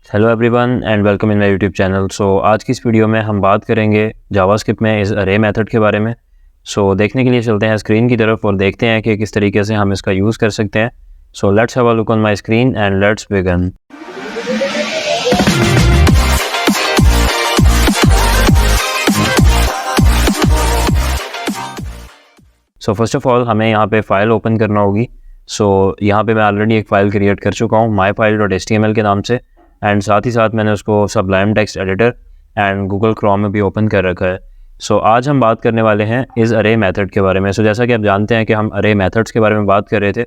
Hello everyone and welcome in my YouTube channel. आज की इस वीडियो में हम बात करेंगे जावास्क्रिप्ट में इस अरे मेथड के बारे में। देखने के लिए चलते हैं स्क्रीन की तरफ और देखते हैं कि किस तरीके से हम इसका यूज़ कर सकते हैं। Let's have a look on my screen and let's begin. First of all हमें यहाँ पे फ़ाइल ओपन करना होगी। यहाँ पे मैं ऑलरेडी एक फ़ाइल क्रिएट कर चुका हूँ myfile.html के नाम से, एंड साथ ही साथ मैंने उसको Sublime text editor and Google Chrome में भी ओपन कर रखा है। आज हम बात करने वाले हैं इस अरे मेथड के बारे में। जैसा कि आप जानते हैं कि हम अरे मेथड्स के बारे में बात कर रहे थे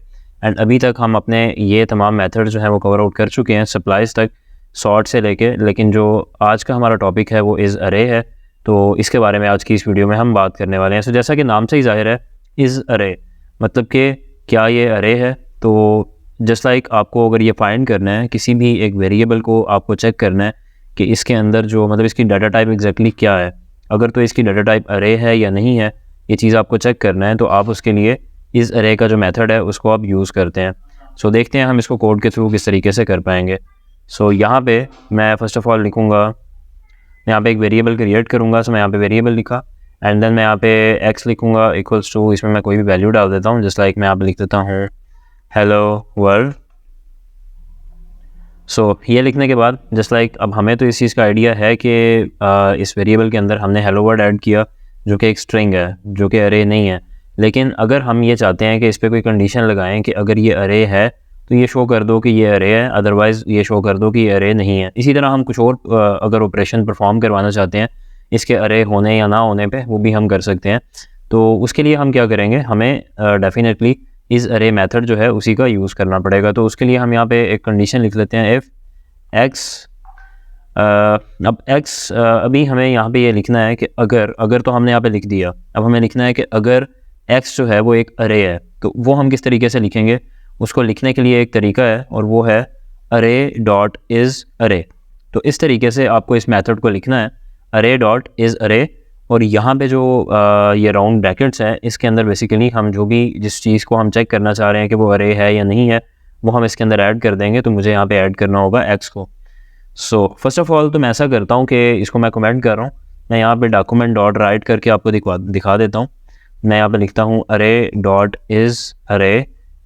एंड अभी तक हम अपने ये तमाम मेथड जो हैं वो कवर आउट कर चुके हैं, सप्लाइज तक, सॉर्ट से लेके। लेकिन जो आज का हमारा टॉपिक है वो इस अरे है, तो इसके बारे में आज की इस वीडियो में हम बात करने वाले हैं। जैसा कि नाम से ही जाहिर है, इस अरे मतलब कि क्या ये अरे है। तो जस्ट लाइक आपको अगर ये फाइंड करना है, किसी भी एक वेरिएबल को आपको चेक करना है कि इसके अंदर जो मतलब इसकी डाटा टाइप एग्जैक्टली क्या है, अगर तो इसकी डाटा टाइप अरे है या नहीं है, ये चीज़ आपको चेक करना है, तो आप उसके लिए इस अरे का जो मेथड है उसको आप यूज़ करते हैं। देखते हैं हम इसको कोड के थ्रू किस तरीके से कर पाएंगे। यहाँ पे मैं फ़र्स्ट ऑफ ऑल लिखूँगा, मैं यहाँ पे एक वेरिएबल क्रिएट करूँगा। मैं यहाँ पे वेरिएबल लिखा एंड देन मैं यहाँ पे x लिखूँगा इक्वल्स टू, इसमें मैं कोई भी वैल्यू डाल देता हूँ। जस्ट लाइक मैं यहाँ पे लिख देता हूँ हेलो वर्ल्ड। ये लिखने के बाद जस्ट लाइक अब हमें तो इस चीज़ का आइडिया है कि इस वेरिएबल के अंदर हमने हेलो वर्ल्ड ऐड किया, जो कि एक स्ट्रिंग है, जो कि अरे नहीं है। लेकिन अगर हम ये चाहते हैं कि इस पर कोई कंडीशन लगाएं कि अगर ये अरे है तो ये शो कर दो कि ये अरे है, अदरवाइज़ ये शो कर दो कि ये अरे नहीं है। इसी तरह हम कुछ और अगर ऑपरेशन परफॉर्म करवाना चाहते हैं इसके अरे होने या ना होने पे, वो भी हम कर सकते हैं। तो उसके लिए हम क्या करेंगे, हमें डेफिनेटली इस अरे मेथड जो है उसी का यूज़ करना पड़ेगा। तो उसके लिए हम यहाँ पे एक कंडीशन लिख लेते हैं, इफ़ x। अब x अभी हमें यहाँ पे ये लिखना है कि अगर तो हमने यहाँ पे लिख दिया। अब हमें लिखना है कि अगर x जो है वो एक अरे है, तो वो हम किस तरीके से लिखेंगे। उसको लिखने के लिए एक तरीका है और वो है अरे डॉट इज़ अरे। तो इस तरीके से आपको इस मेथड को लिखना है, अरे डॉट इज़ अरे। और यहाँ पे जो ये राउंड ब्रैकेट्स हैं, इसके अंदर बेसिकली हम जो भी जिस चीज़ को हम चेक करना चाह रहे हैं कि वो अरे है या नहीं है, वो हम इसके अंदर ऐड कर देंगे। तो मुझे यहाँ पे ऐड करना होगा x को। फर्स्ट ऑफ ऑल तो मैं ऐसा करता हूँ कि इसको मैं कमेंट कर रहा हूँ, मैं यहाँ पे डॉक्यूमेंट डॉट राइट करके आपको दिखा देता हूँ। मैं यहाँ पे लिखता हूँ अरे डॉट इज़ अरे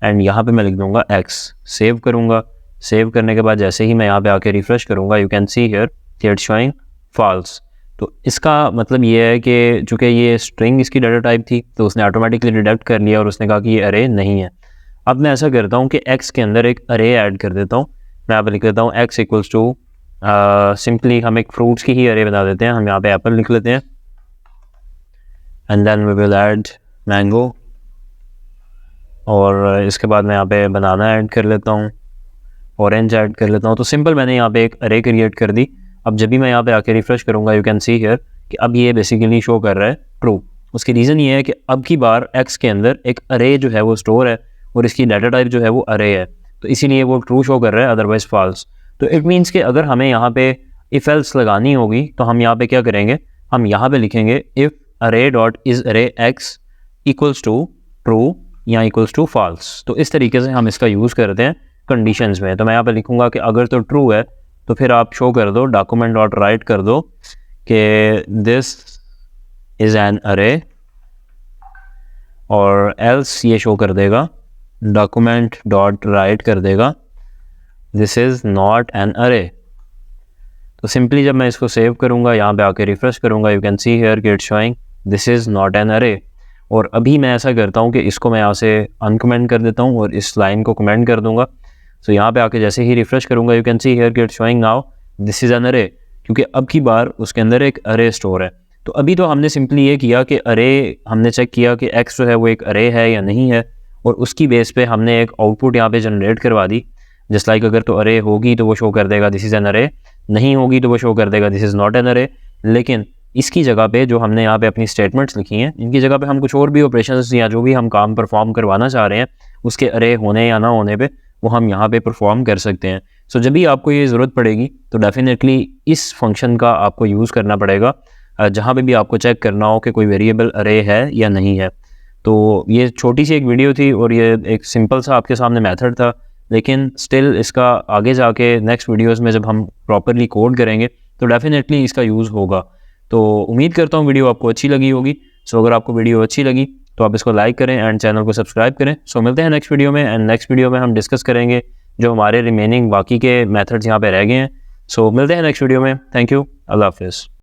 एंड यहाँ पे मैं लिख दूँगा x। सेव करूँगा। सेव करने के बाद जैसे ही मैं यहाँ पे आके रिफ़्रेश करूँगा, यू कैन सी हियर कि इट्स शोइंग फॉल्स। तो इसका मतलब ये है कि चूँकि ये स्ट्रिंग इसकी डाटा टाइप थी, तो उसने ऑटोमेटिकली डिडक्ट कर लिया और उसने कहा कि ये अरे नहीं है। अब मैं ऐसा करता हूँ कि x के अंदर एक अरे ऐड कर देता हूँ। मैं यहाँ पे लिख देता हूँ x इक्वल्स टू, सिंपली हम एक फ्रूट्स की ही अरे बना देते हैं। हम यहाँ पे एप्पल लिख लेते हैं and then we will add mango, और इसके बाद मैं यहाँ पे बनाना ऐड कर लेता हूँ, ऑरेंज ऐड कर लेता हूँ। तो सिंपल मैंने यहाँ पे एक अरे क्रिएट कर दी। अब जब भी मैं यहाँ पे आके रिफ्रेश करूँगा, यू कैन सी हियर कि अब ये बेसिकली शो कर रहा है ट्रू। उसकी रीज़न ये है कि अब की बार x के अंदर एक अरे जो है वो स्टोर है और इसकी डाटा टाइप जो है वो अरे है, तो इसीलिए वो ट्रू शो कर रहा है, अदरवाइज फॉल्स। तो इट मीन्स कि अगर हमें यहाँ पे इफ एल्स लगानी होगी तो हम यहाँ पे क्या करेंगे, हम यहाँ पे लिखेंगे इफ़ अरे डॉट इज़ अरे x इक्वल्स टू ट्रू या इक्वल्स टू फॉल्स। तो इस तरीके से हम इसका यूज़ करते हैं कंडीशंस में। तो मैं यहाँ पे लिखूँगा कि अगर तो ट्रू है तो फिर आप शो कर दो, डॉक्यूमेंट डॉट राइट कर दो कि दिस इज़ एन अरे, और एल्स ये शो कर देगा, डॉक्यूमेंट डॉट राइट कर देगा दिस इज़ नॉट एन अरे। तो सिंपली जब मैं इसको सेव करूँगा, यहाँ पे आके रिफ्रेश करूँगा, यू कैन सी हियर कि it's showing this is not an अरे। और अभी मैं ऐसा करता हूँ कि इसको मैं यहाँ से अनकमेंट कर देता हूँ और इस लाइन को कमेंट कर दूँगा। यहाँ पे आके जैसे ही रिफ्रेश करूँगा, यू कैन सी हियर कि it's showing now this is an अरे, क्योंकि अब की बार उसके अंदर एक अरे स्टोर है। तो अभी तो हमने सिंपली ये किया कि अरे हमने चेक किया कि x जो है वो एक अरे है या नहीं है, और उसकी बेस पे हमने एक आउटपुट यहाँ पे जनरेट करवा दी। जस्ट लाइक अगर तो अरे होगी तो वो शो कर देगा दिस इज़ एन अरे, नहीं होगी तो वो शो कर देगा दिस इज़ नॉट एन अरे। लेकिन इसकी जगह पे जो हमने यहाँ पे अपनी स्टेटमेंट्स लिखी हैं, इनकी जगह पे हम कुछ और भी ऑपरेशंस या जो भी हम काम परफॉर्म करवाना चाह रहे हैं उसके अरे होने या ना होने पे वो हम यहाँ पे परफॉर्म कर सकते हैं। जब भी आपको ये ज़रूरत पड़ेगी तो डेफिनेटली इस फंक्शन का आपको यूज़ करना पड़ेगा, जहाँ पे भी आपको चेक करना हो कि कोई वेरिएबल अरे है या नहीं है। तो ये छोटी सी एक वीडियो थी और ये एक सिंपल सा आपके सामने मेथड था लेकिन स्टिल इसका आगे जाके नेक्स्ट वीडियोस में जब हम प्रॉपरली कोड करेंगे तो डेफिनेटली इसका यूज़ होगा। तो उम्मीद करता हूँ वीडियो आपको अच्छी लगी होगी। सो अगर आपको वीडियो अच्छी लगी तो आप इसको लाइक करें एंड चैनल को सब्सक्राइब करें। सो मिलते हैं नेक्स्ट वीडियो में, एंड नेक्स्ट वीडियो में हम डिस्कस करेंगे जो हमारे रिमेनिंग बाकी के मेथड्स यहाँ पे रह गए हैं। सो मिलते हैं नेक्स्ट वीडियो में। थैंक यू, अल्लाह हाफिज़।